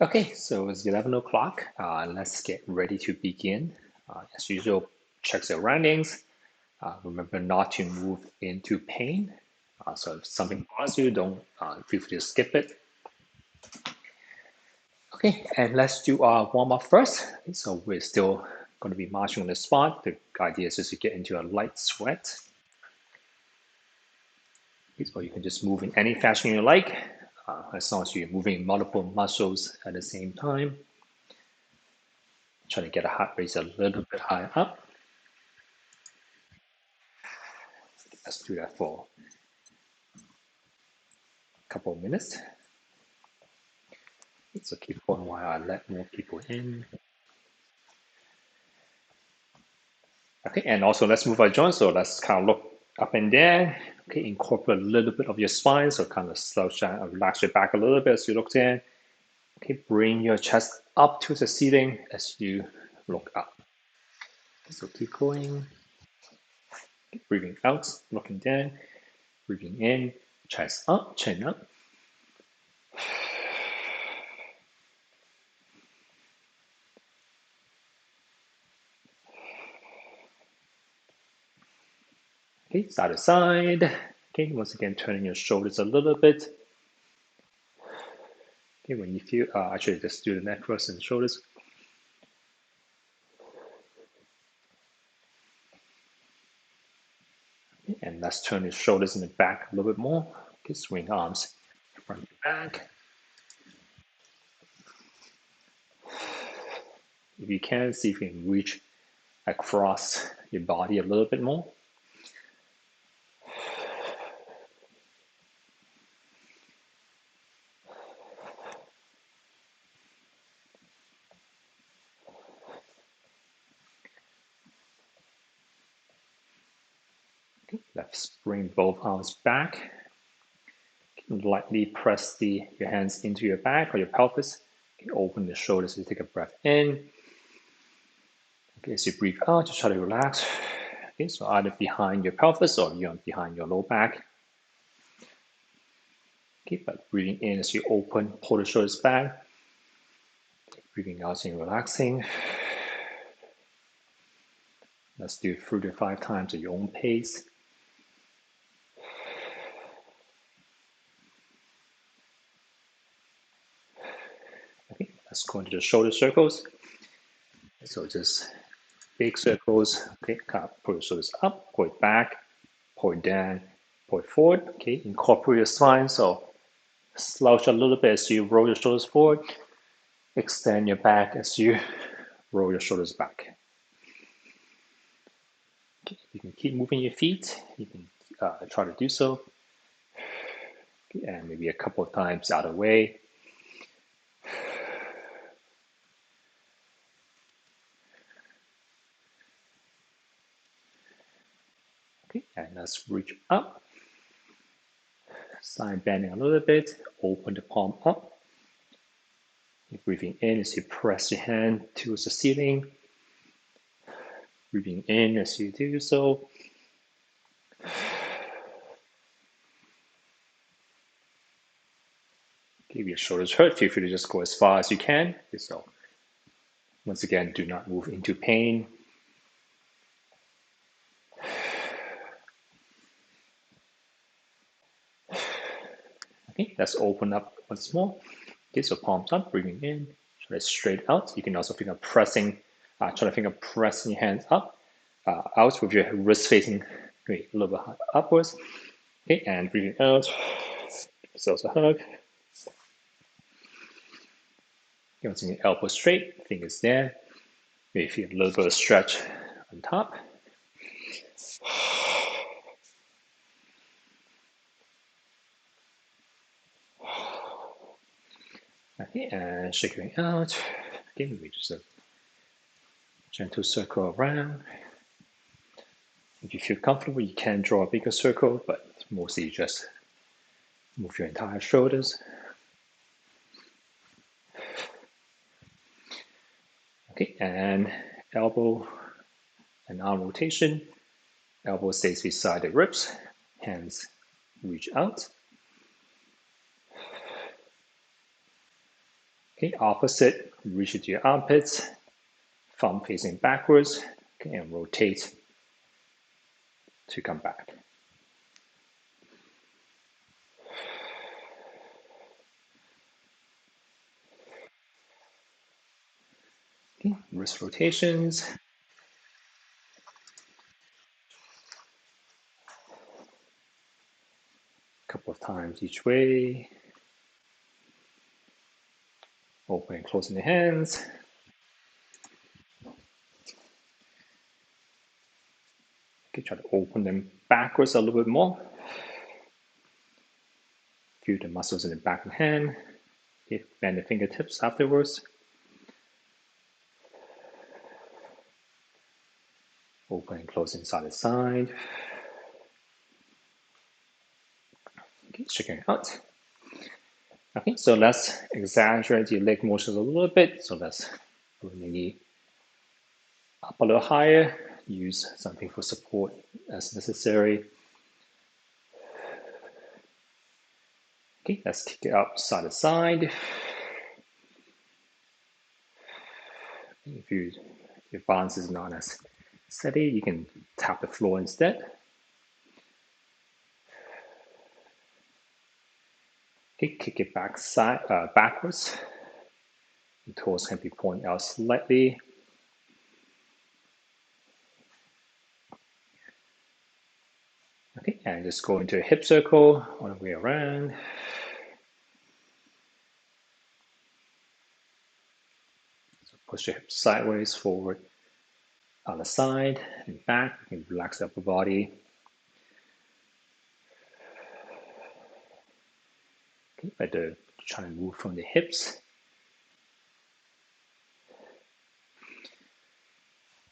Okay, so it's 11 o'clock. Let's get ready to begin. As usual, check the surroundings. Remember not to move into pain. So if something bothers you, don't feel free to skip it. Okay, and let's do our warm up first. Okay, so we're still going to be marching on the spot. The idea is just to get into a light sweat. Okay, so you can just move in any fashion you like, as long as you're moving multiple muscles at the same time. Try to get a heart rate a little bit higher up. Let's do that for a couple of minutes. So keep going while I let more people in. Okay, and also let's move our joints. So let's kind of look up and down. Okay, incorporate a little bit of your spine. So kind of slouch down, relax your back a little bit as you look down. Okay, bring your chest up to the ceiling as you look up. So keep going. Breathing out, looking down. Breathing in, chest up, chin up. Okay, side to side. Okay, once again, turning your shoulders a little bit. Okay, when you feel, actually just do the neck thrust and shoulders. Okay, and let's turn your shoulders in the back a little bit more. Okay, swing arms front to back. If you can, see if you can reach across your body a little bit more. Okay, let's bring both arms back. Lightly press your hands into your back or your pelvis. Okay, open the shoulders as you take a breath in. Okay, as you breathe out, just try to relax. Okay, so either behind your pelvis or behind your low back. Okay, but breathing in as you open, pull the shoulders back. Breathing out and relaxing. Let's do 3 to 5 times at your own pace. Okay, let's go into the shoulder circles. So just big circles. Okay, kind of pull the shoulders up, pull it back, pull it down, pull it forward. Okay, incorporate your spine. So slouch a little bit as you roll your shoulders forward. Extend your back as you roll your shoulders back. Okay, you can keep moving your feet. You can try to do so. Okay, and maybe a couple of times out of the way. Okay, and let's reach up. Side bending a little bit. Open the palm up. Breathing in as you press your hand towards the ceiling. Breathing in as you do so. If your shoulders hurt, feel free to just go as far as you can. So once again, do not move into pain. Okay, let's open up once more. Okay, so palms up, breathing in, try to straight out. You can also think of pressing, try to think of pressing your hands up, out with your wrist facing a little bit upwards. Okay, and breathing out, yourselves a hug. Once again, elbow straight, fingers there. Maybe feel a little bit of stretch on top. Okay, and shaking out. Okay, maybe just a gentle circle around. If you feel comfortable, you can draw a bigger circle, but mostly just move your entire shoulders. Okay, and elbow and arm rotation. Elbow stays beside the ribs. Hands reach out. Okay, opposite, reach into your armpits, thumb facing backwards, okay, and rotate to come back. Okay, wrist rotations. A couple of times each way. Open and closing the hands. Okay, try to open them backwards a little bit more. Feel the muscles in the back of the hand. Okay, bend the fingertips afterwards. Open and closing side to side. Okay, shaking out. Okay, so let's exaggerate your leg motions a little bit. So let's bring the knee up a little higher. Use something for support as necessary. Okay, let's kick it up side to side. If your balance is not as steady, you can tap the floor instead. Okay, kick it backwards. The toes can be pointed out slightly. Okay, and just go into a hip circle all the way around. So push your hips sideways, forward, on the side and back. You can relax the upper body. Okay, better try to move from the hips.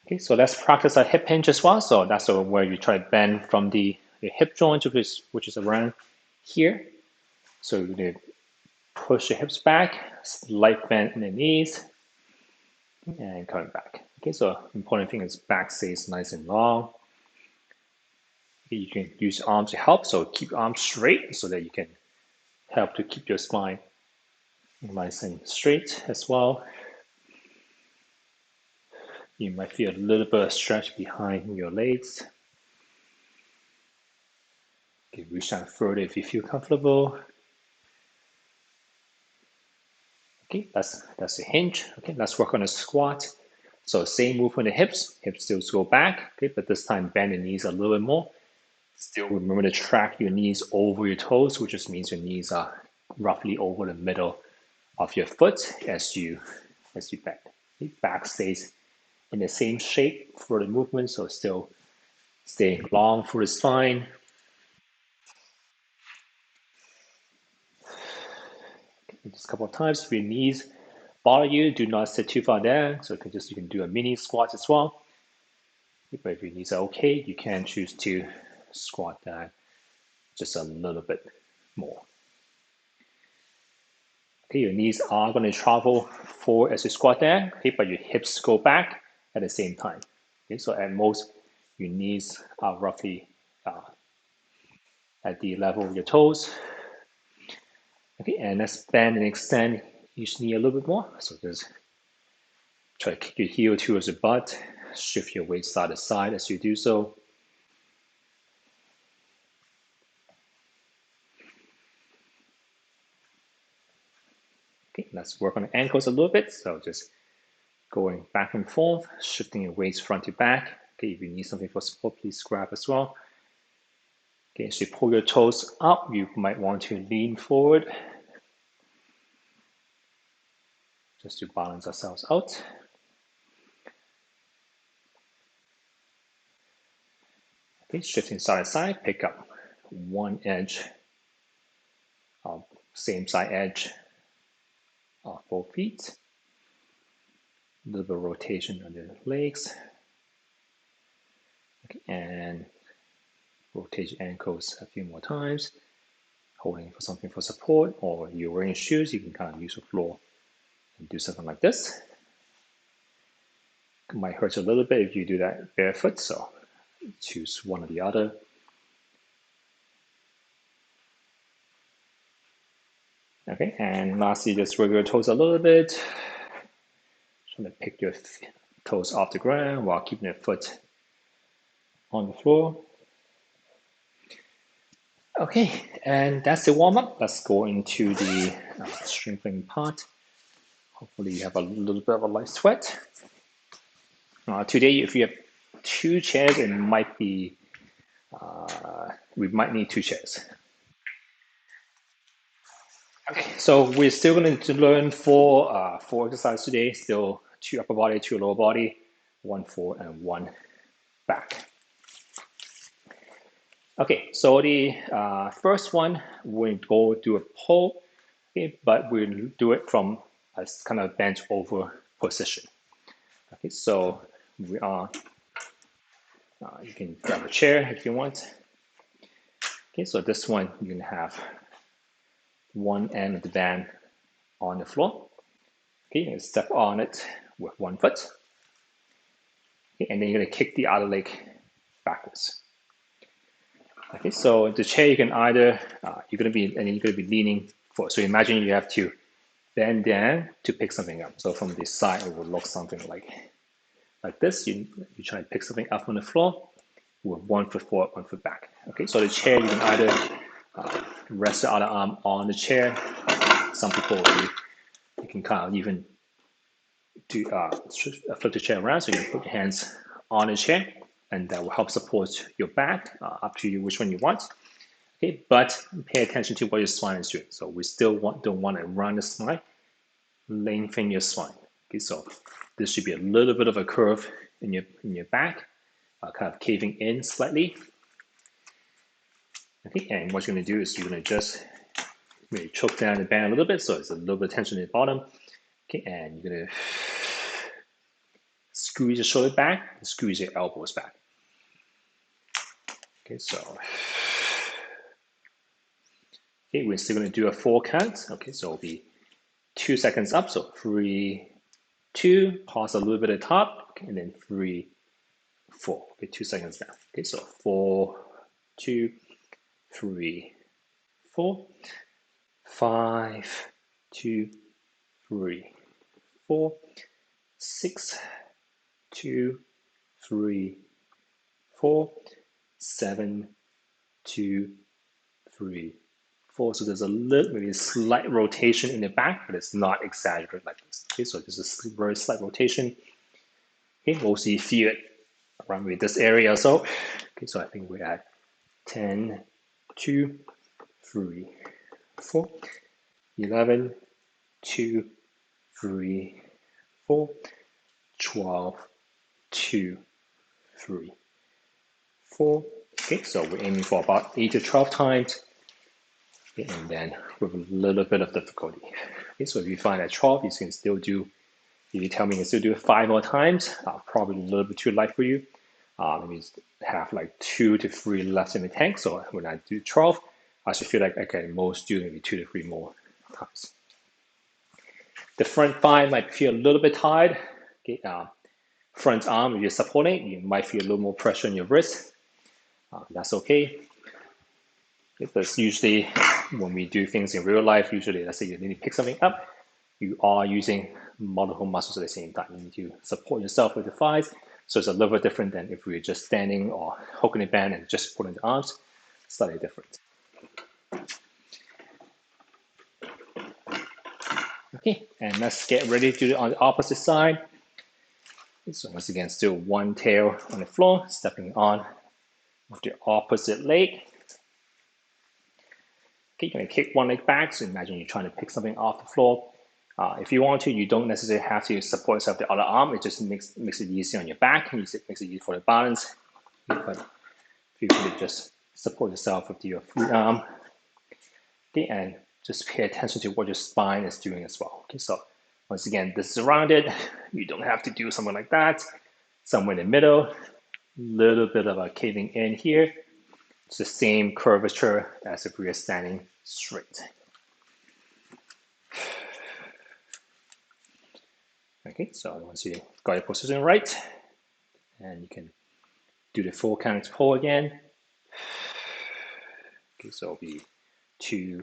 Okay, so let's practice a hip hinge as well. So that's where you try to bend from the hip joint, which is around here. So you're going to push your hips back, slight bend in the knees, and coming back. Okay, so important thing is back stays nice and long. Okay, you can use arms to help, so keep your arms straight so that you can help to keep your spine nice and straight as well. You might feel a little bit of stretch behind your legs. You can reach out further if you feel comfortable. Okay, that's the hinge. Okay, let's work on a squat. So same move on the hips still go back, okay, but this time bend the knees a little bit more. Still remember to track your knees over your toes, which just means your knees are roughly over the middle of your foot as you bend. Okay, back stays in the same shape for the movement, so still staying long for the spine. Just a couple of times. If your knees bother you, do not sit too far down. So you can do a mini squat as well. But if your knees are okay, you can choose to squat down just a little bit more. Okay, your knees are going to travel forward as you squat down, okay, but your hips go back at the same time. Okay, so at most, your knees are roughly at the level of your toes. Okay, and let's bend and extend each knee a little bit more. So just try to kick your heel towards your butt, shift your weight side to side as you do so. Okay, let's work on the ankles a little bit. So just going back and forth, shifting your weights front to back. Okay, if you need something for support, please grab as well. Okay, so you pull your toes up, you might want to lean forward just to balance ourselves out. Okay, shifting side to side, pick up one edge, same side edge of both feet. A little bit of rotation on the legs. Okay, and rotate your ankles a few more times, holding for something for support, or you're wearing shoes, you can kind of use the floor and do something like this. It might hurt a little bit if you do that barefoot, so choose one or the other. Okay, and lastly, just wiggle your toes a little bit. Trying to pick your toes off the ground while keeping your foot on the floor. Okay, and that's the warm-up. Let's go into the strengthening part. Hopefully you have a little bit of a light sweat. Today, if you have two chairs, it might be, we might need two chairs. Okay, so we're still going to learn four exercises today. Still two upper body, two lower body, one forward and one back. Okay, so the first one, we go do a pull, okay, but we'll do it from a kind of bent over position. Okay, so we are, you can grab a chair if you want. Okay, so this one, you can have one end of the band on the floor. Okay, and step on it with one foot. Okay, and then you're gonna kick the other leg backwards. Okay, so the chair you can either you're gonna be leaning forward. So imagine you have to bend down to pick something up. So from the side, it will look something like this. You try to pick something up on the floor with one foot forward, one foot back. Okay, so the chair you can either rest the other arm on the chair. Some people you can kind of even do flip the chair around, so you can put your hands on the chair, and that will help support your back. Up to you which one you want. Okay, but pay attention to what your spine is doing. So we still don't want to run the spine, lengthen your spine. Okay, so this should be a little bit of a curve in your back, kind of caving in slightly. Okay, and what you're going to do is you're going to just maybe choke down the band a little bit, so it's a little bit of tension at the bottom. Okay, and you're going to squeeze your shoulder back and squeeze your elbows back. Okay, so okay, we're still going to do a 4 count. Okay, so it'll be 2 seconds up. So 3, 2, pause a little bit at the top, okay, and then 3, 4. Okay, 2 seconds down. Okay, so 4, 2, 3, 4, 5, 2, 3, 4, 6, 2, 3, 4, 7, 2, 3, 4. So there's a little, maybe a slight rotation in the back, but it's not exaggerated like this. Okay, so this is a very slight rotation. Okay, mostly feel it around with this area or so. Okay, so I think we're at 10, 2, 3, 4, 11, 2, 3, 4, 12, 2, 3, 4. Okay, so we're aiming for about 8 to 12 times. Okay, and then with a little bit of difficulty. Okay, so if you find that 12, you can still do, if you tell me you can still do it 5 more times, probably a little bit too light for you. Maybe have like 2 to 3 left in the tank. So when I do 12, I should feel like, okay, most do maybe 2 to 3 more times. The front thigh might feel a little bit tired. Okay, front arm, if you're supporting, you might feel a little more pressure on your wrist. That's okay. Because usually when we do things in real life, usually let's say you need to pick something up, you are using multiple muscles at the same time. You need to support yourself with the thighs. So it's a little bit different than if we're just standing or hooking the band and just pulling the arms. Slightly different. Okay, and let's get ready to do it on the opposite side. So once again, still one tail on the floor, stepping on with the opposite leg. Okay, you're gonna kick one leg back. So imagine you're trying to pick something off the floor. If you want to, you don't necessarily have to support yourself with the other arm. It just makes it easier on your back, and makes it easier for the balance. But you can just support yourself with your free arm. Okay, and just pay attention to what your spine is doing as well. Okay, so once again, this is rounded. You don't have to do something like that. Somewhere in the middle, little bit of a caving in here. It's the same curvature as if we are standing straight. Okay, so once you got your position right, and you can do the 4 count pull again. Okay, so it'll be 2,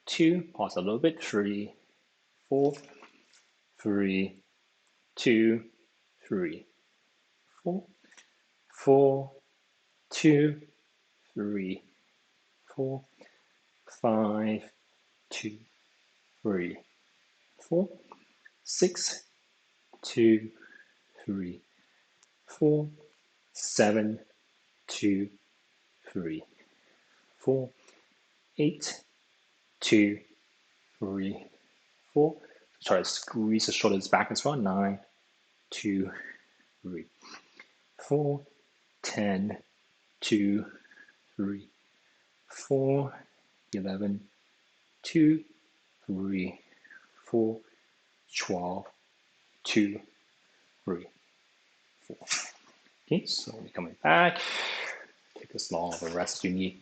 2, pause a little bit, 3, 4, 3, 2, 3, 4, 4, 2, 3, 4, 5, 2, 3, 4, 6, 2, 3, 4, 7, 2, 3, 4, 8, 2, 3, 4. Try to squeeze the shoulders back as well. 9, 2, 3, 4, 10, 2, 3, 4, 11, 2, 3, 4, 12, 2, 3, 4. Okay, so we're coming back. Take as long of a rest as you need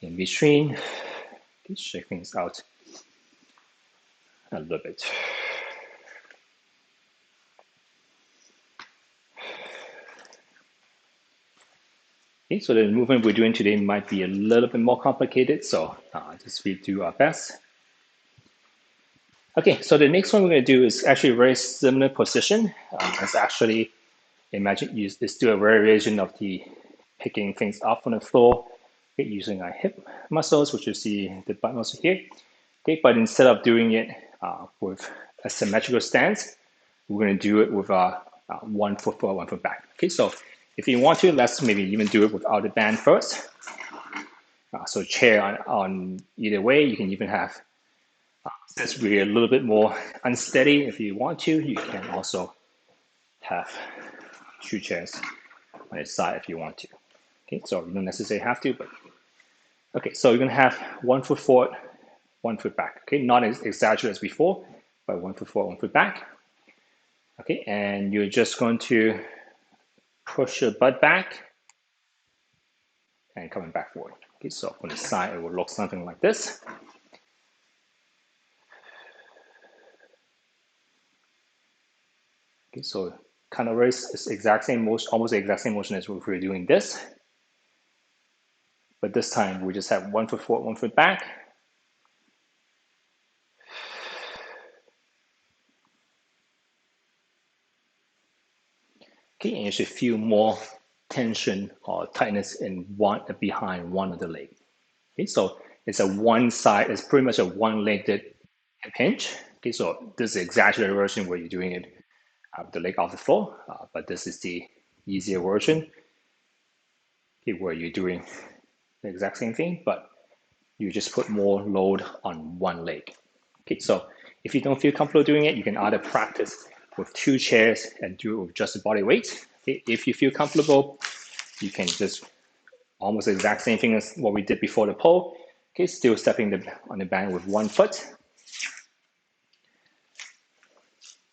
in between. Okay, shake things out a little bit. Okay, so the movement we're doing today might be a little bit more complicated, so just we do our best. Okay, so the next one we're going to do is actually a very similar position. It's actually, imagine you just do a variation of the picking things up from the floor, okay, using our hip muscles, which you see the butt muscle here. Okay, but instead of doing it with a symmetrical stance, we're going to do it with a 1 foot forward, 1 foot back. Okay, so if you want to, let's maybe even do it without the band first. So chair on either way. You can even have, since we're a little bit more unsteady, if you want to, you can also have 2 chairs on its side if you want to. Okay, so you don't necessarily have to, but okay, so you're going to have 1 foot forward, 1 foot back. Okay, not as exaggerated as before, but 1 foot forward, 1 foot back. Okay, and you're just going to push your butt back and coming back forward. Okay, so from the side, it will look something like this. Okay, so kind of raise is exact same motion, almost the exact same motion as if we were doing this. But this time we just have 1 foot forward, 1 foot back. Okay, and you should feel more tension or tightness in behind one of the leg. Okay, so it's a one side, it's pretty much a one-legged hinge. Okay, so this is the exaggerated version where you're doing it with the leg off the floor, but this is the easier version, okay, where you're doing the exact same thing, but you just put more load on one leg. Okay, so if you don't feel comfortable doing it, you can either practice with 2 chairs and do it with just the body weight. Okay, if you feel comfortable, you can just almost the exact same thing as what we did before the pole. Okay, still stepping on the band with 1 foot.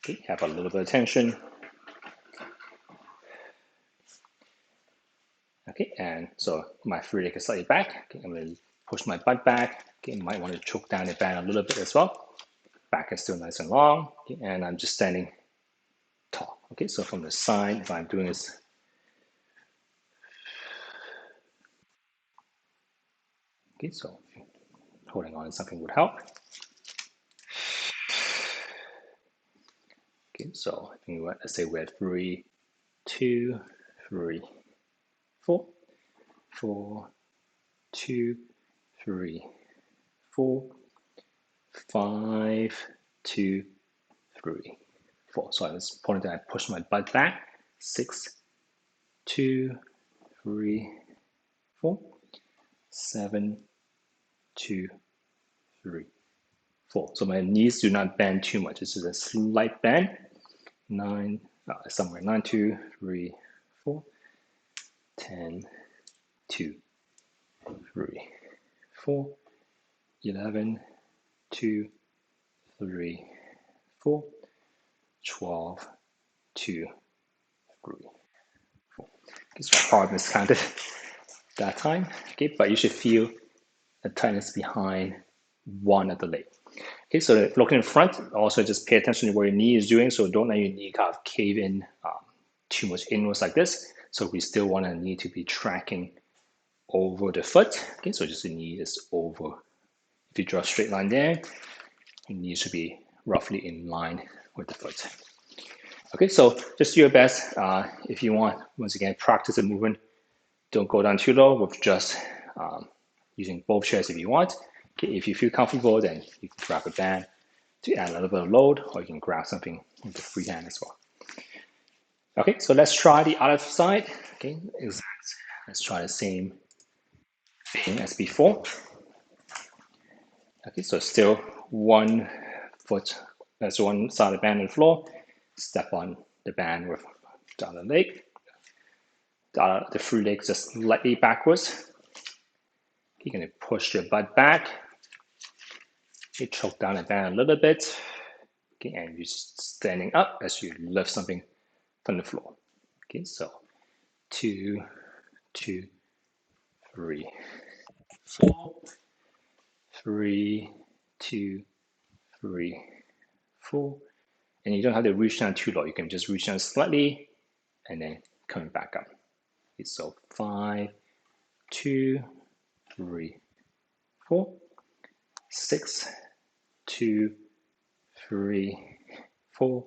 Okay, have a little bit of tension. Okay, and so my free leg is slightly back. Okay, I'm going to push my butt back. Okay, you might want to choke down the band a little bit as well. Back is still nice and long. Okay, and I'm just standing tall. Okay, so from the side, if I'm doing this, okay, so holding on to something would help. Okay, so I think let's say we're at 3, 2, 3, 4, 4, 2, 3, 4, 5, 2, 3, 4. So I was pointing that I push my butt back. 6, 2, 3, 4, 7, 2, 3, 4. So my knees do not bend too much. This is a slight bend. 9, somewhere 9, 2, 3, 4, 10, 2, 3, 4, 11, 2, 3, 4, 12, 2, 3, 4. Okay, so I probably miscounted that time. Okay, but you should feel the tightness behind one of the leg. Okay, so looking in front, also just pay attention to what your knee is doing. So don't let your knee kind of cave in too much inwards like this. So we still want our knee to be tracking over the foot. Okay, so just the knee is over. If you draw a straight line there, it needs to be roughly in line with the foot. Okay, so just do your best. If you want, once again, practice the movement. Don't go down too low with just using both chairs if you want. Okay, if you feel comfortable, then you can grab a band to add a little bit of load, or you can grab something with the free hand as well. Okay, so let's try the other side. Okay, let's try the same thing as before. Okay, so still one foot, that's one side of the band on the floor. Step on the band with the other leg. The free leg just slightly backwards. You're going to push your butt back. You choke down the band a little bit. Okay, and you're standing up as you lift something from the floor. Okay, so 2, 2, 3, 4, 3, 2, 3, 4. And you don't have to reach down too low. You can just reach down slightly and then coming back up. Okay, so 5, 2, 3, 4, 6, 2, 3, 4,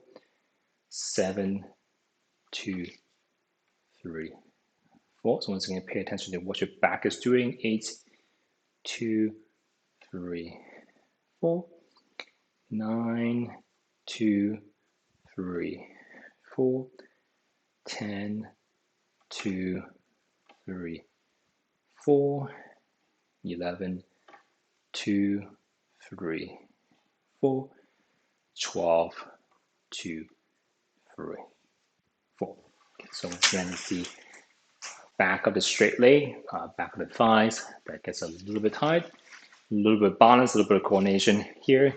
7, 2, 3, 4. So once again, pay attention to what your back is doing. 8, 2, 3, 4, 9, 2, 3, 4, 10, 2, 3, 4, 11, 2, 3, 4, 12, 2, 3, 4. Okay, so again, it's the back of the straight leg, back of the thighs, that gets a little bit tight, a little bit of balance, a little bit of coordination here.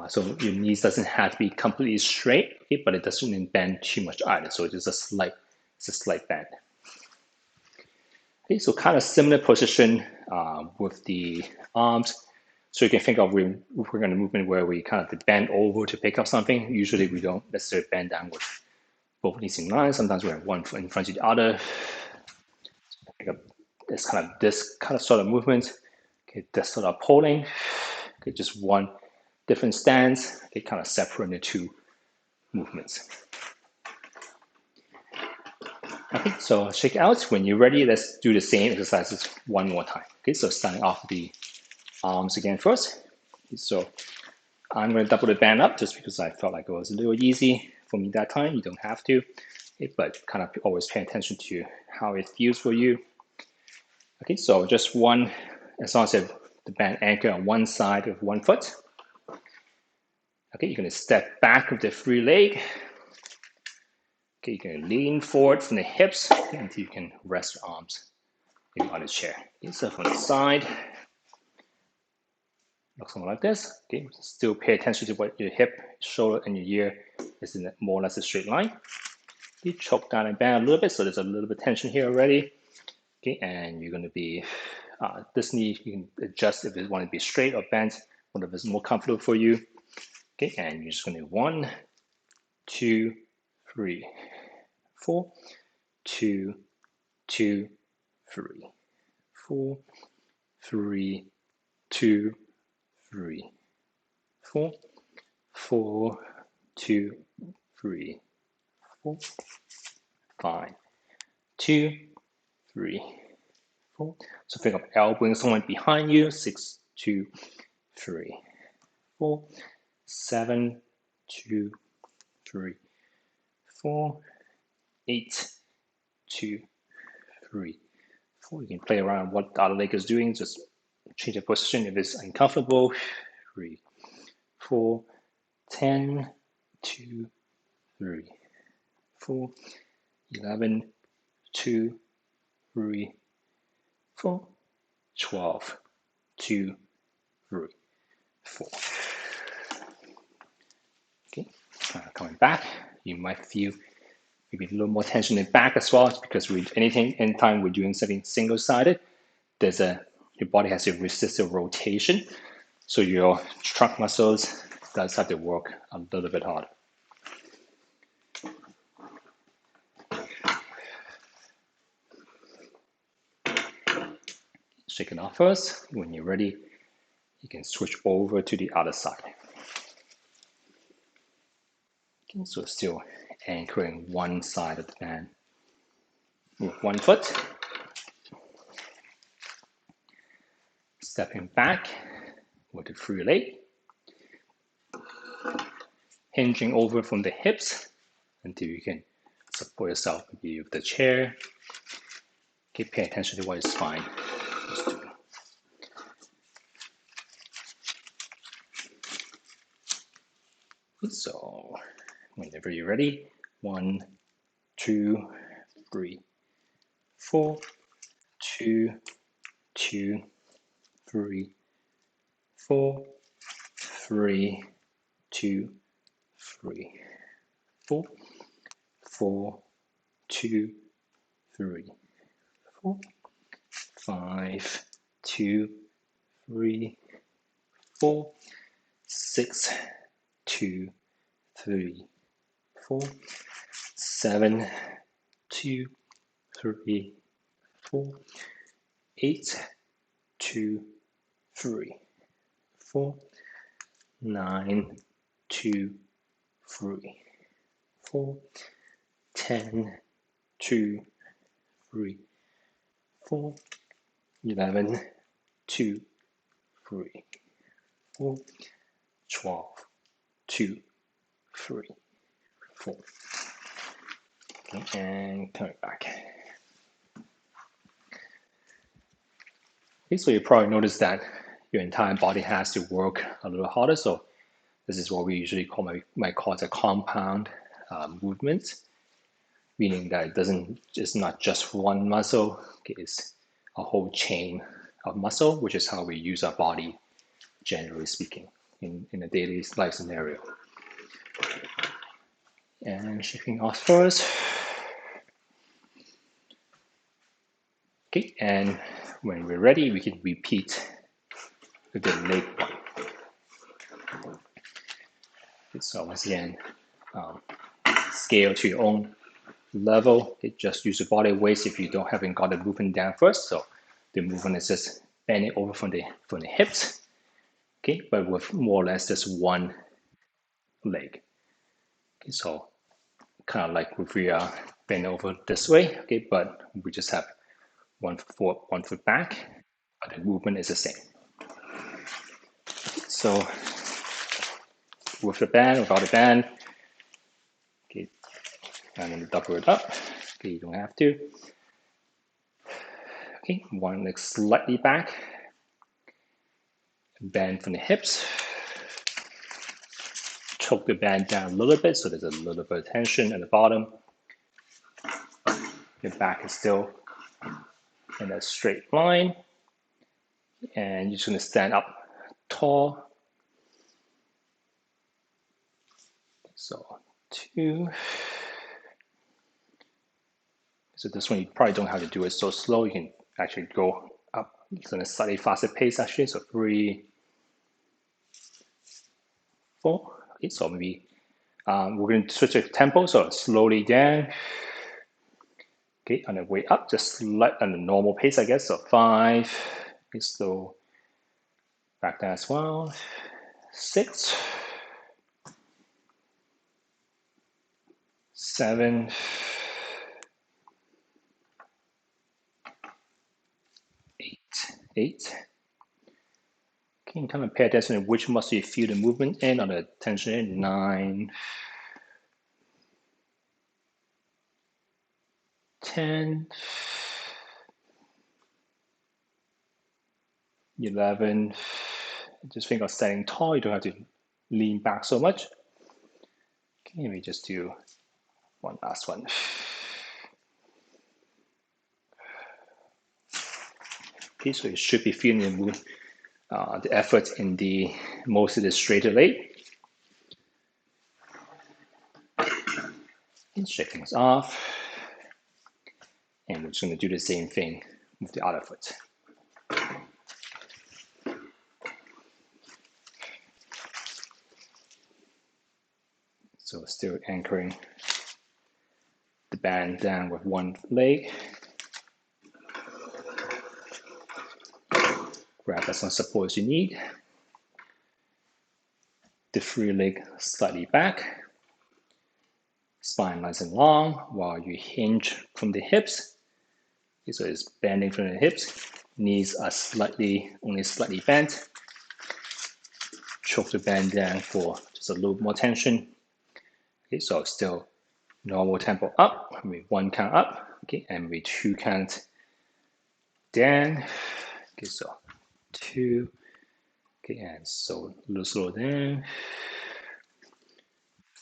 So your knees doesn't have to be completely straight, okay, but it doesn't bend too much either. So it's a slight bend. Okay, so kind of similar position with the arms. So you can think of if we're going to movement where we kind of bend over to pick up something. Usually we don't necessarily bend down with both knees in line. Sometimes we have one foot in front of the other. Pick up this kind of sort of movement. Okay, this sort of pulling. Okay, just one different stance. Okay, kind of separate the two movements. Okay, so shake out. When you're ready, let's do the same exercises one more time. Okay, so starting off with the arms again first. So I'm going to double the band up just because I felt like it was a little easy for me that time. You don't have to, okay, but kind of always pay attention to how it feels for you. Okay, so just one, as long as you have the band anchor on one side of one foot. Okay, you're going to step back with the free leg. Okay, you're going to lean forward from the hips until you can rest your arms on the chair. Okay, so from the side, looks something like this. Okay, still pay attention to what your hip, shoulder, and your ear is in more or less a straight line. You choke down and bend a little bit, so there's a little bit of tension here already. Okay, and you're going to be, this knee, you can adjust if you want to be straight or bent, whatever is more comfortable for you. Okay, and you're just going to 1, 2, 3, 4, 2, 2, 3, 4, 3, 2, 3, 4, 4, 2, 3, 4, 5, 2, 3, 4. So think of elbowing someone behind you. 6, 2, 3, 4, 7, 2, 3, 4, 8, 2, 3, 4. You can play around what the other leg is doing. Just change the position if it's uncomfortable. 3, 4, 10, 2, 3, 4, 11, 2, 3, 4, 12, 2, 3, 4. Okay, coming back, you might feel maybe a little more tension in the back as well, because anytime we're doing something single-sided, your body has to resist the rotation, so your trunk muscles does have to work a little bit harder. Shake it off first. When you're ready, you can switch over to the other side. Okay, so still anchoring one side of the band with one foot. Stepping back with the free leg. Hinging over from the hips until you can support yourself maybe with the chair. Okay, pay attention to what your spine is doing. So whenever you're ready, 1, 2, 3, 4, 2, 2, 3, 4, 3, 2, 3, 4, 4, 2, 3, 4, 5, 2, 3, 4, 6, 2, 3, 4, 7, 2, 3, 4, 8, 2, 3, 4, 9, 2, 3, 4, 10, 2, 3, 4, 11, 2, 3, 4, 12, 2, 3, 4. Okay, and coming back. Okay, so you probably notice that your entire body has to work a little harder. So this is what we usually might call it a compound movement, meaning that it's not just one muscle. Okay, it's a whole chain of muscle, which is how we use our body, generally speaking, in a daily life scenario. And shaking off first. Okay, and when we're ready, we can repeat with the leg one. Okay, so once again, scale to your own level. Okay, just use your body weight if you haven't got the movement down first. So the movement is just bending over from the hips. Okay, but with more or less just one leg. Okay, so kind of like if we are bend over this way, okay, but we just have one foot back, but the movement is the same. So with the band, without the band, okay, and then double it up. Okay, you don't have to. Okay, one leg slightly back, bend from the hips. Choke the band down a little bit so there's a little bit of tension at the bottom. Your back is still in a straight line, and you're just going to stand up tall. So 2. So this one you probably don't have to do it so slow. You can actually go up in a slightly faster pace actually. So 3, 4. Okay, so maybe we're going to switch the tempo. So slowly down. Okay, on the way up, just slight on the normal pace, I guess. So 5. Okay, slow back down as well. 6, 7, 8. Okay, kind of pay attention to which muscle you feel the movement in or the tension in. 9, 10, 11. Just think of standing tall. You don't have to lean back so much. Okay, let me just do one last one. Okay, so you should be feeling the movement, the effort in most of the straighter leg. And shake things off. And we're just going to do the same thing with the other foot. So still anchoring the band down with one leg. grab as much support as you need. The free leg slightly back. Spine nice and long while you hinge from the hips. Okay, so it's bending from the hips. Knees are only slightly bent. Choke the bend down for just a little more tension. Okay, so still normal tempo up. Maybe 1 count up. Okay, and maybe 2 count down. Okay, so 2. Okay, and so a little slower down.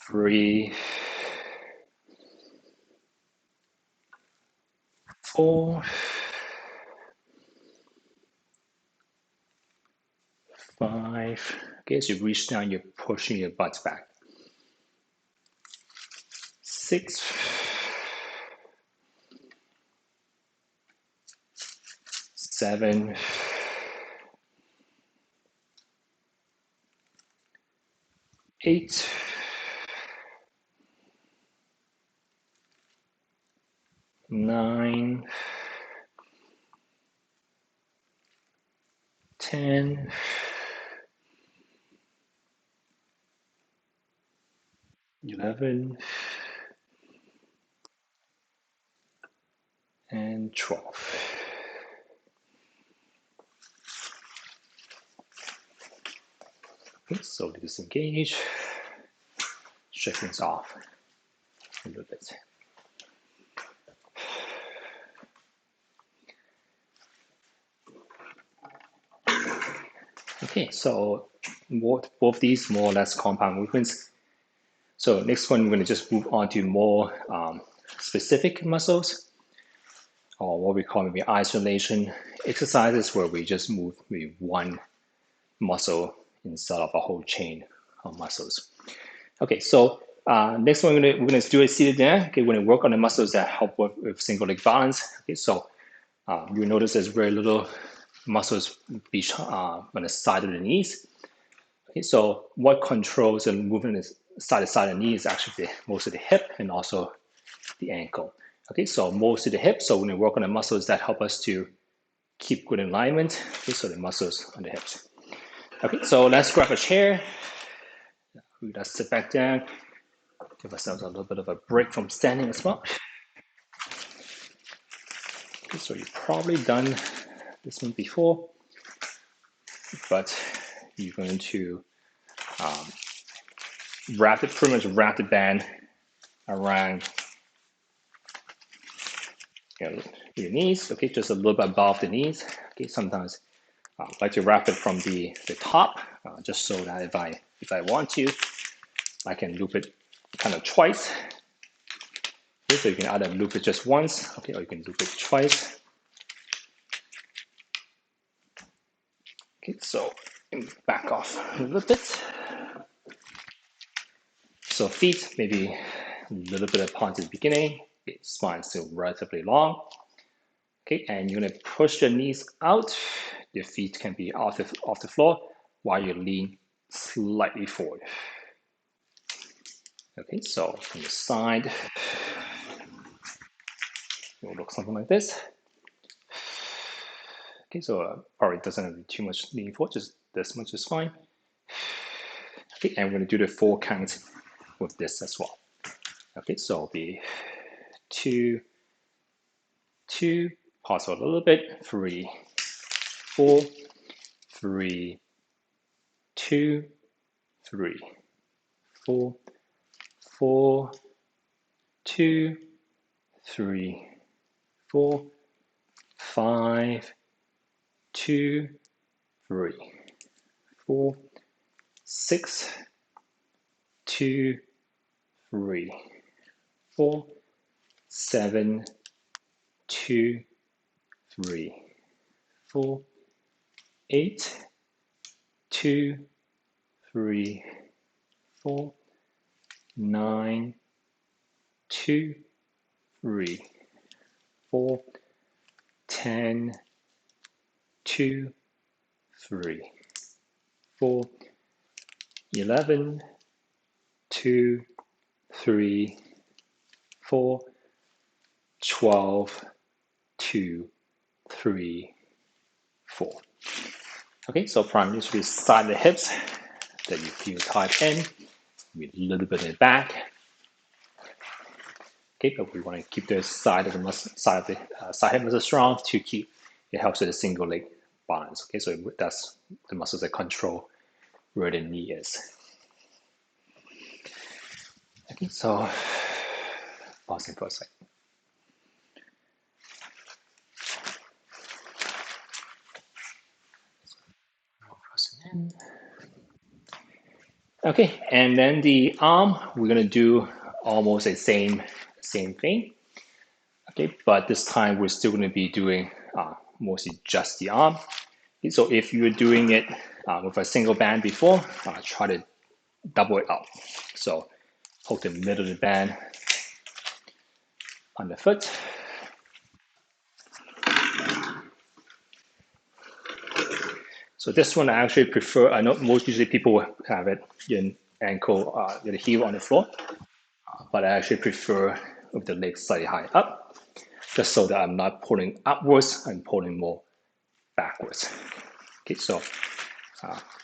3, 4, 5. Okay, as you reach down, you're pushing your butt back. 6, 7, 8, 9, 10, 11, and 12. Okay, so disengage, shake things off a little bit. Okay, so both these more or less compound movements. So next one, we're going to just move on to more specific muscles, or what we call maybe isolation exercises, where we just move maybe one muscle instead of a whole chain of muscles. Okay, so next one we're gonna do a seated down. Okay, we're gonna work on the muscles that help with single leg balance. Okay, so you'll notice there's very little muscles on the side of the knees. Okay, so what controls the movement is side to side of the knee is actually most of the hip and also the ankle. Okay, so most of the hip. So we're gonna work on the muscles that help us to keep good alignment. Okay, so the muscles on the hips. Okay, so let's grab a chair. Let's sit back down. Give ourselves a little bit of a break from standing as well. Okay, so you've probably done this one before, but you're going to pretty much wrap the band around your knees. Okay, just a little bit above the knees. Okay, sometimes I like to wrap it from the top, just so that if I want to, I can loop it kind of twice. Okay, so you can either loop it just once, okay, or you can loop it twice. Okay, so back off a little bit. So feet maybe a little bit apart at the beginning. Okay, spine still relatively long. Okay, and you're gonna push your knees out. Your feet can be off the floor while you lean slightly forward. Okay, so from the side, it will look something like this. Okay, so probably doesn't have too much lean forward, just this much is fine. Okay, and we're gonna do the 4 count with this as well. Okay, so it'll be 2, 2, pause for a little bit, 3, 4, 3, 2, 3, 4, 4, 2, 3, 4, 5, 2, 3, 4, 6, 2, 3, 4, 7, 2, 3, 4, 8, 2, 3, 4, 9, 2, 3, 4, 10, 2, 3, 4, 11, 2, 3, 4, 12, 2, 3, 4. Okay, so from usually side of the hips that you feel tight in, with a little bit in the back. Okay, but we want to keep the side of the muscle, side of the side hip muscle strong to keep it helps with the single leg balance. Okay, so that's the muscles that control where the knee is. Okay, so pausing for a second. Okay, and then the arm, we're gonna do almost the same thing. Okay, but this time we're still gonna be doing mostly just the arm. Okay, so if you were doing it with a single band before, try to double it up. So hold the middle of the band on the foot. So this one I actually prefer. I know most usually people have it in ankle, the heel on the floor, but I actually prefer with the legs slightly higher up, just so that I'm not pulling upwards, I'm pulling more backwards. Okay, so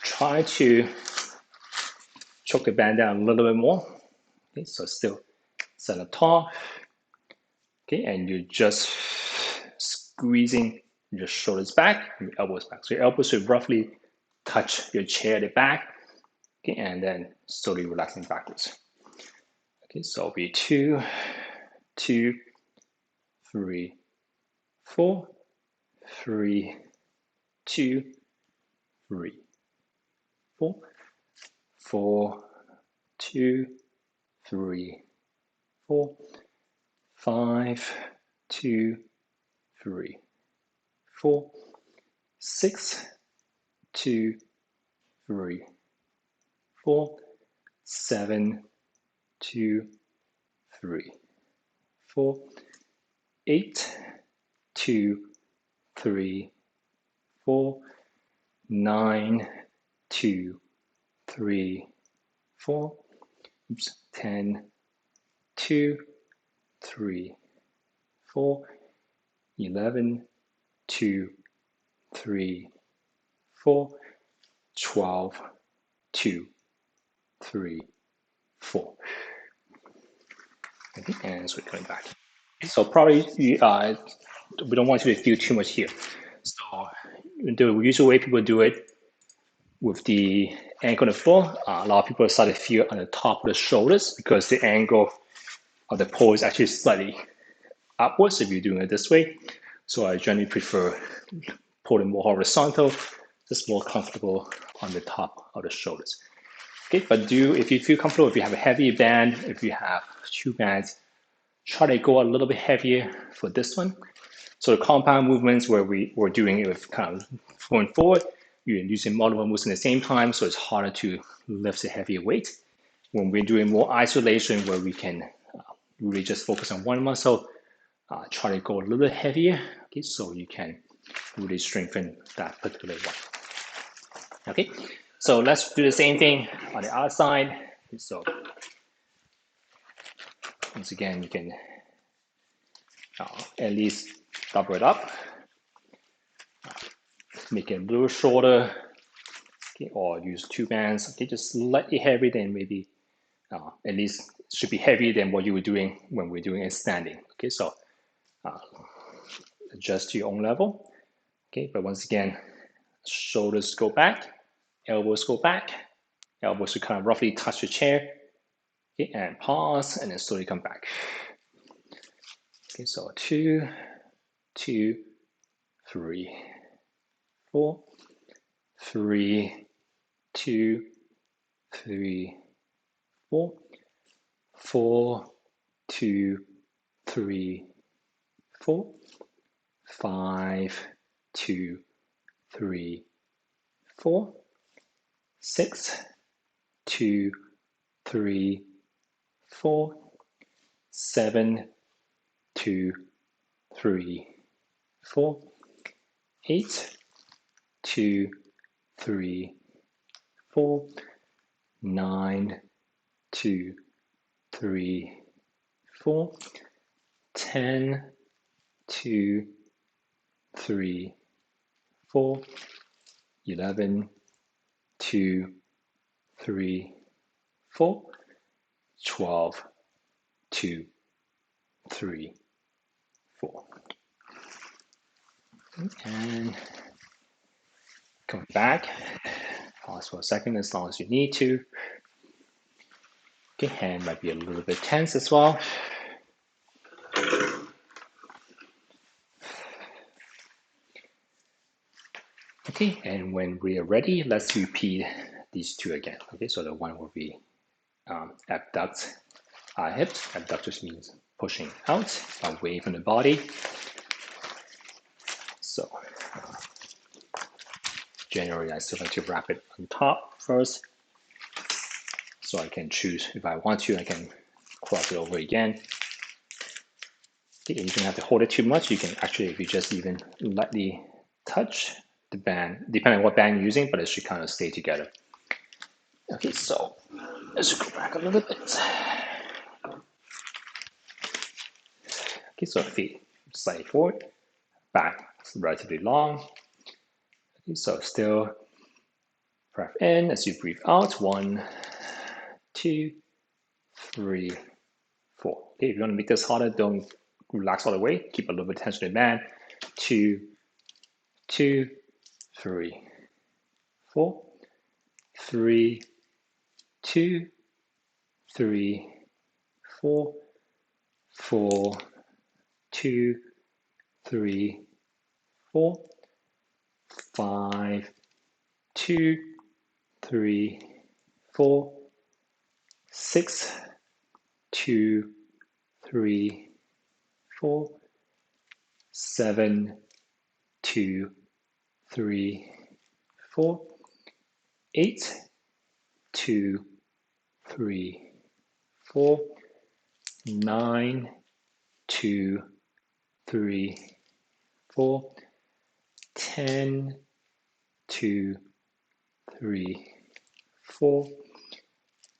try to choke the band down a little bit more. Okay, so still stand up tall. Okay, and you're just squeezing your shoulders back and your elbows back. So your elbows should roughly touch your chair at the back. Okay, and then slowly relaxing backwards. Okay, so it'll be 2, 2, 3, 4, 3, 2, 3, 4, 4, 2, 3, 4, 5, 2, 3, 4, 6, 2, 3, 4, 7, 2, 3, 4, 8, 2, 3, 4, 9, 2, 3, 4, 10, 2, 3, 4, 11, 2, 3, 4, 12, 2, 3, 4. Okay, and so we're coming back. So probably we don't want you to feel too much here. So the usual way people do it with the ankle on the floor, a lot of people start to feel on the top of the shoulders because the angle of the pole is actually slightly upwards if you're doing it this way. So I generally prefer pulling more horizontal, just more comfortable on the top of the shoulders. Okay, but if you feel comfortable, if you have a heavy band, if you have 2 bands, try to go a little bit heavier for this one. So the compound movements where we're doing it with kind of going forward, you're using multiple moves at the same time, so it's harder to lift a heavier weight. When we're doing more isolation where we can really just focus on one muscle, try to go a little bit heavier, okay, so you can really strengthen that particular one. Okay, so let's do the same thing on the other side. Okay, so once again, you can at least double it up, make it a little shorter, okay, or use 2 bands. Okay, just slightly heavier than maybe at least should be heavier than what you were doing when we're doing it standing. Okay, so adjust to your own level. Okay, but once again, shoulders go back, elbows go back, elbows should kind of roughly touch the chair. Okay, and pause, and then slowly come back. Okay, so 2, 2, 3, 4, 3, 2, 3, 4, 4, 2, 3, 4, 5, 2, 3, 4, 6, 2, 3, 4, 7, 2, 3, 4, 8, 2, 3, 4, 9, 2, 3, 4, 10, 2, 3, 4, 11, 2, 3, 4, 12, 2, 3, 4. And come back. Pause for a second as long as you need to. Okay, hand might be a little bit tense as well. Okay, and when we are ready, let's repeat these two again. Okay, so the one will be abduct our hips. Abduct just means pushing out, away from the body. So generally, I still like to wrap it on top first. So I can choose, if I want to, I can cross it over again. Okay, you don't have to hold it too much. You can actually, if you just even lightly touch the band, depending on what band you're using, but it should kind of stay together. Okay, so let's go back a little bit. Okay, so feet slightly forward, back relatively long. Okay, so still breath in as you breathe out. 1, 2, 3, 4. Okay, if you want to make this harder, don't relax all the way. Keep a little bit of tension in the band. 2, 2, 3, 4, 3, 2, 3, 4, 4, 2, 3, 4, 5, 2, 3, 4, 6, 2, 3, 4, 7, 2, 3, 4, 8, 2, 3, 4, 9, 2, 3, 4, 10, 2, 3, 4,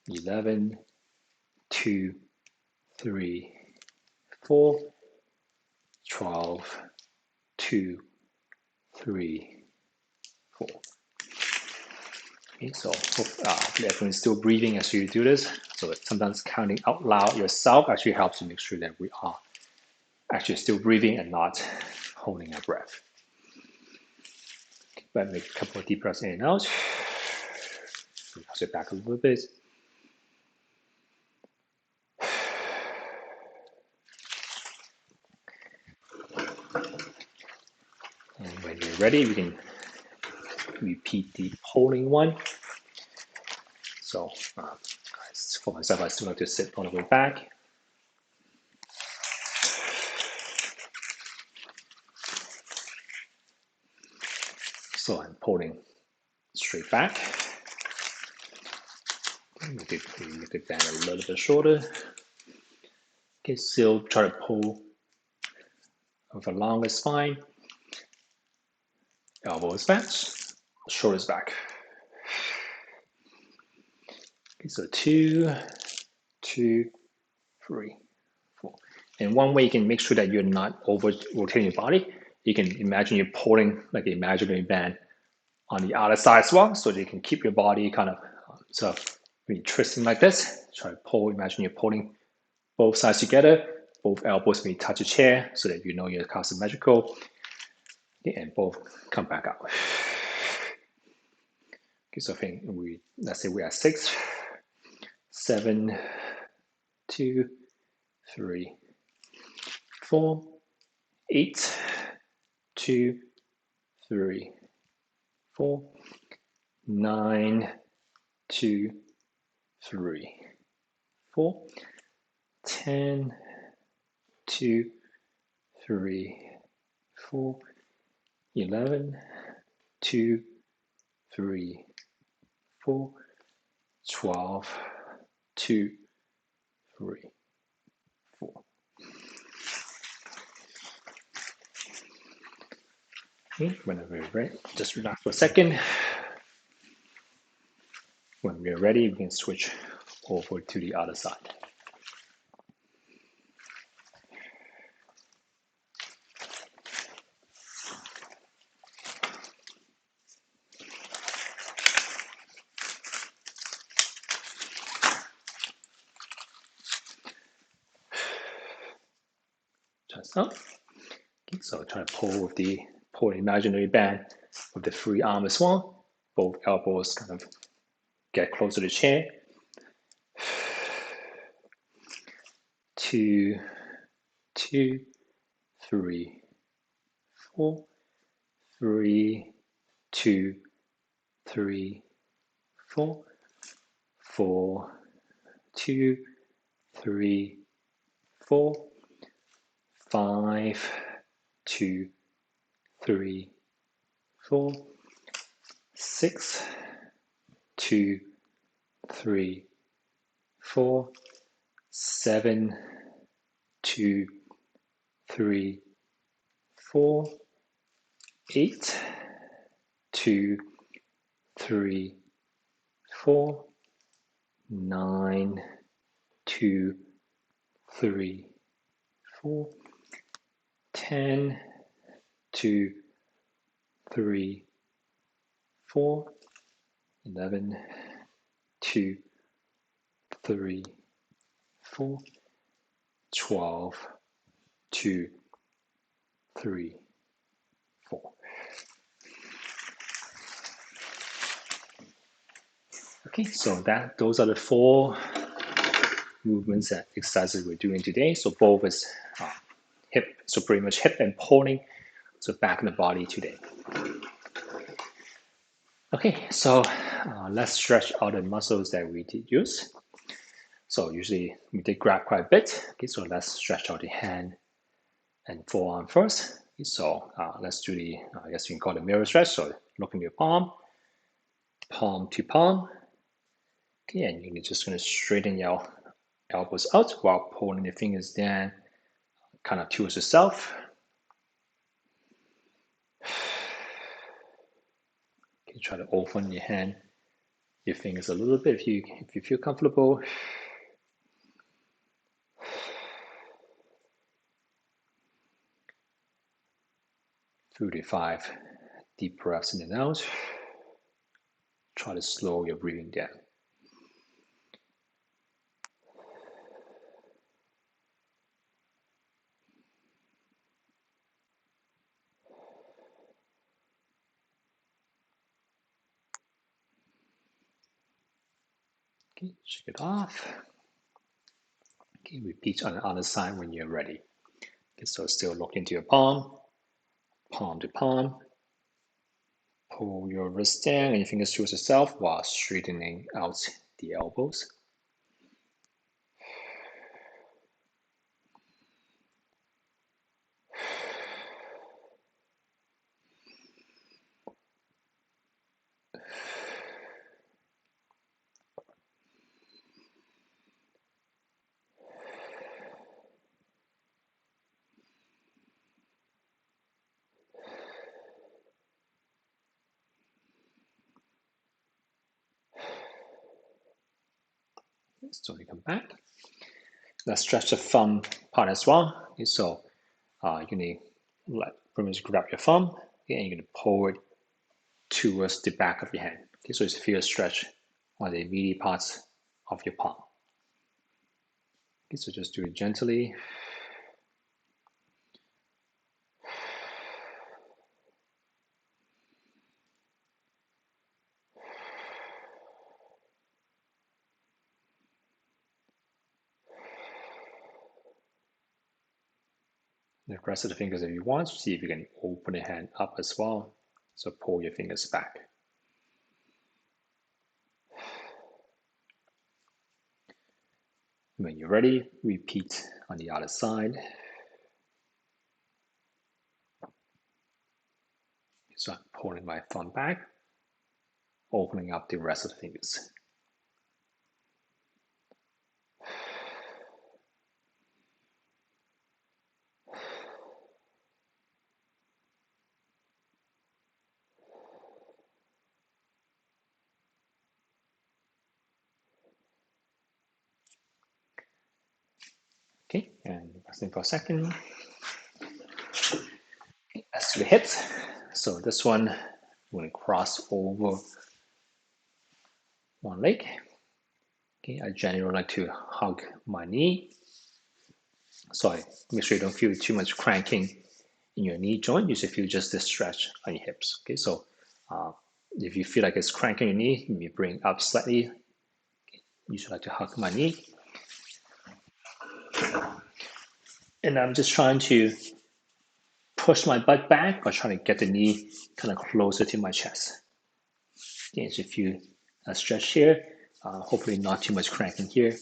11, 2, 3, 4, 12, 2, 3, 4. Okay, so hopefully everyone's still breathing as you do this. So sometimes counting out loud yourself actually helps to make sure that we are actually still breathing and not holding our breath. Okay, but make a couple of deep breaths in and out. Sit back a little bit. And when you're ready, we can repeat the holding one. So for myself, I still like to sit all the way back. So I'm pulling straight back. Make it bend a little bit shorter. Okay, still try to pull over longer spine. Elbows back, shoulders back. Okay, so 2, 2, 3, 4. And one way you can make sure that you're not over rotating your body, you can imagine you're pulling like an imaginary band on the other side as well, so that you can keep your body kind of so when you're twisting like this, try to pull. Imagine you're pulling both sides together, both elbows may touch a chair, so that you know you're kind of symmetrical. Okay, and both come back out. Okay, so I think let's say we are 6, 7, 2, 3, 4, 8, 2, 3, 4, 9, 2, 3, 4, 10, 2, 3, 4, 11, 2, 3, 4, 12, 2, 3, 4. Okay, whenever you're ready, just relax for a second. When we're ready, we can switch over to the other side. chest up. Okay, so try to pull the imaginary band with the free arm as well. Both elbows kind of get close to the chair. 2, 2, 3, 4, 3, 2, 3, 4, 4, 2, 3, 4, 5, 2, 3, 4, 6, 2, 3, 4, 7, 2, 3, 4, 8, 2, 3, 4, 9, 2, 3, 4, 10, 2, 3, 4, 11, 2, 3, 4, 12, 2, 3, 4. Okay, so those are the 4 movements and exercises we're doing today. So both is hip, so pretty much hip and pulling, so back in the body today. Okay, so let's stretch out the muscles that we did use. So usually we did grab quite a bit. Okay, so let's stretch out the hand and forearm first. Okay, so let's do the, I guess you can call it mirror stretch. So look in your palm, palm to palm. Okay, and you're just going to straighten your elbows out while pulling the fingers down, kind of towards yourself. Okay, try to open your hand, your fingers a little bit if you feel comfortable. 3 to 5 deep breaths in and out. Try to slow your breathing down. Okay, shake it off. Okay, repeat on the other side when you're ready. Okay, so still look into your palm, palm to palm. Pull your wrist down and your fingers towards yourself while straightening out the elbows. Slowly come back. Let's stretch the thumb part as well. Okay, so you're gonna pretty much grab your thumb, okay, and you're gonna pull it towards the back of your hand. Okay, so it's feel a stretch on the meaty parts of your palm. Okay, so just do it gently. The rest of the fingers if you want, see if you can open the hand up as well. So pull your fingers back. When you're ready, repeat on the other side. So I'm pulling my thumb back, opening up the rest of the fingers. Okay, and resting for a second. Okay, as to the hips, so this one, I'm going to cross over one leg. Okay, I generally like to hug my knee. So make sure you don't feel too much cranking in your knee joint. You should feel just this stretch on your hips. Okay, so if you feel like it's cranking your knee, you bring up slightly. You should like to hug my knee. And I'm just trying to push my butt back or trying to get the knee kind of closer to my chest. Okay, so if you stretch here, hopefully not too much cranking here.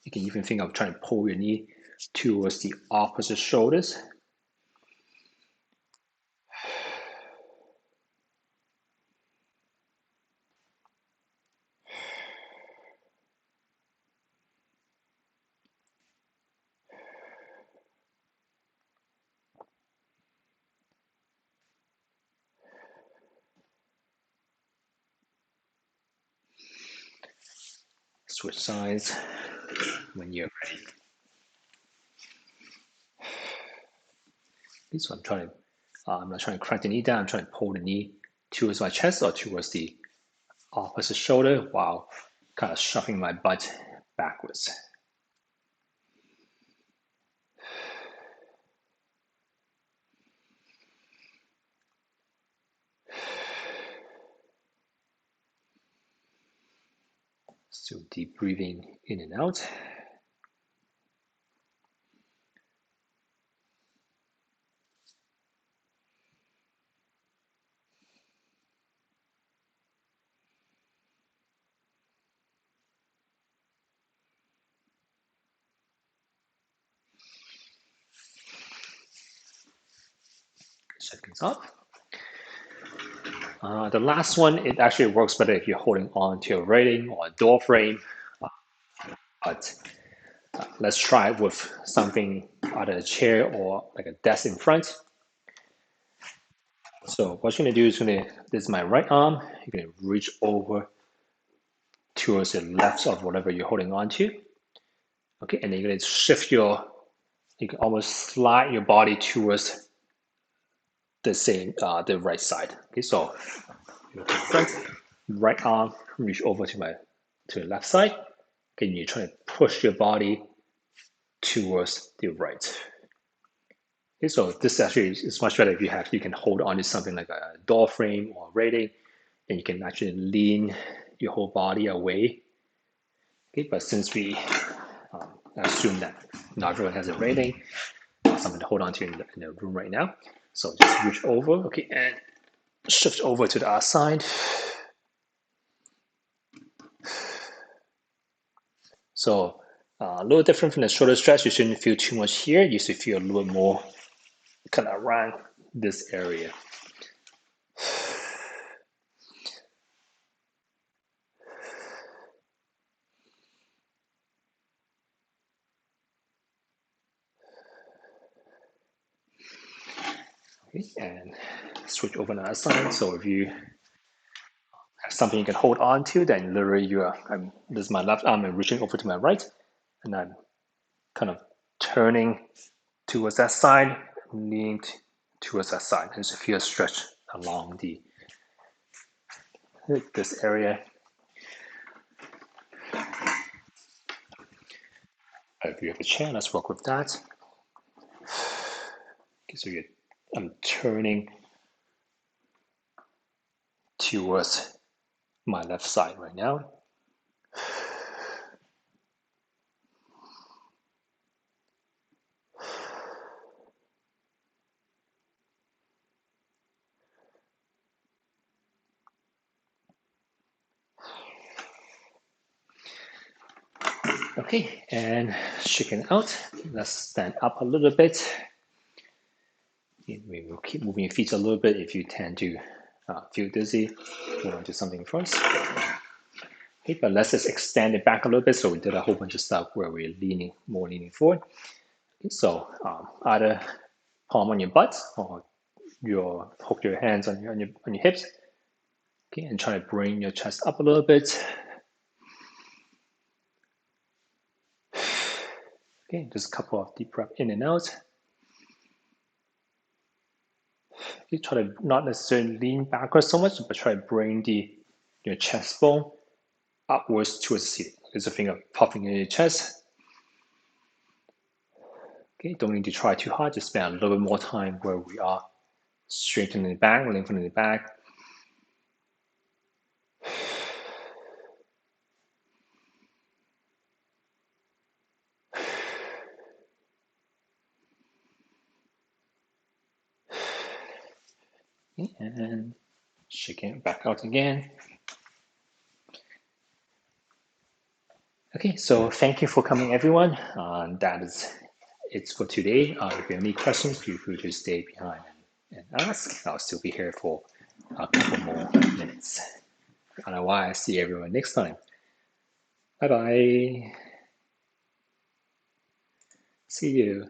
You can even think of trying to pull your knee towards the opposite shoulders. Switch sides when you're ready. Okay, so I'm not trying to crank the knee down, I'm trying to pull the knee towards my chest or towards the opposite shoulder while kind of shoving my butt backwards. So deep breathing in and out. Seconds up. The last one, it actually works better if you're holding on to a railing or a door frame. But let's try it with something, either a chair or like a desk in front. So what you're gonna do is this is my right arm. You're gonna reach over towards the left of whatever you're holding on to. Okay, and then you're gonna shift you can almost slide your body towards the right side. Okay, so you look to the front, right arm reach over to the left side. Okay, and you're trying to push your body towards the right. Okay, so this actually is much better if you can hold on to something like a door frame or a railing, and you can actually lean your whole body away. Okay, but since we assume that not everyone has a railing, something to hold on to in the room right now. So just reach over, okay, and shift over to the other side. So a little different from the shoulder stretch. You shouldn't feel too much here. You should feel a little bit more kind of around this area. Okay, and switch over to the other side. So if you have something you can hold on to, then literally this is my left arm and reaching over to my right, and I'm kind of turning towards that side, leaning towards that side, and just feel a stretch along this area. If you have a chair, let's work with that. Okay, so I'm turning towards my left side right now. Okay, and shaking out. Let's stand up a little bit. We will keep moving your feet a little bit if you tend to feel dizzy. Hold on to something first. Okay, but let's just extend it back a little bit. So we did a whole bunch of stuff where we're leaning forward. Okay, so either palm on your butt or hook your hands on your hips. Okay, and try to bring your chest up a little bit. Okay, just a couple of deep breaths in and out. You try to not necessarily lean backwards so much, but try to bring your chest bone upwards towards the ceiling. There's a finger popping in your chest. Okay, don't need to try too hard, just spend a little bit more time where we are straightening the back, lengthening the back. And shaking it back out again. Okay, so thank you for coming, everyone. That is it for today. If you have any questions, feel free to stay behind and ask. I'll still be here for a couple more minutes. Otherwise, see everyone next time. Bye bye. See you.